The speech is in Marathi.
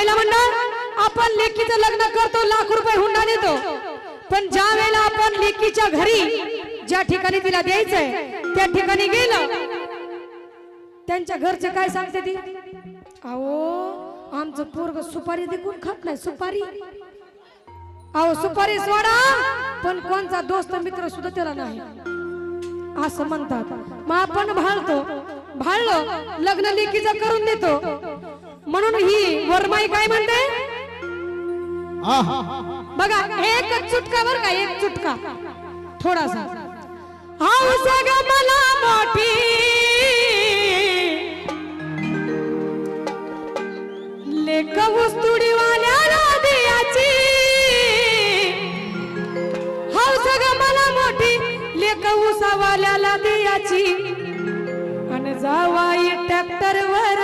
महिला मंडळ आपण लेकीचं लग्न करतो, लाख रुपये हुंडा देतो, पण ज्या वेळेला आपण लेकीच्या घरी ज्या ठिकाणी तिला द्यायचंय त्या ठिकाणी गेलं, त्यांच्या घरचे काय सांगते ती, अहो आमचं पोरग सुपारी देखून खात नाही, सुपारी, अहो सुपारी सोडा पण कोणचा दोस्त मित्र सुद्धा त्याला नाही असं म्हणतात। मग आपण भाळलो लग्न लेकीचं करून देतो, म्हणून ही वरमाई काय म्हणते बघा, एक चुटका बर का, एक चुटका थोडासा, हौस ग मला मोठी लेक उस्तुडी वाल्याला दियाची, हौस ग मला मोठी लेक उसावाल्याला दियाची, आणि जावाई ट्रॅक्टर वर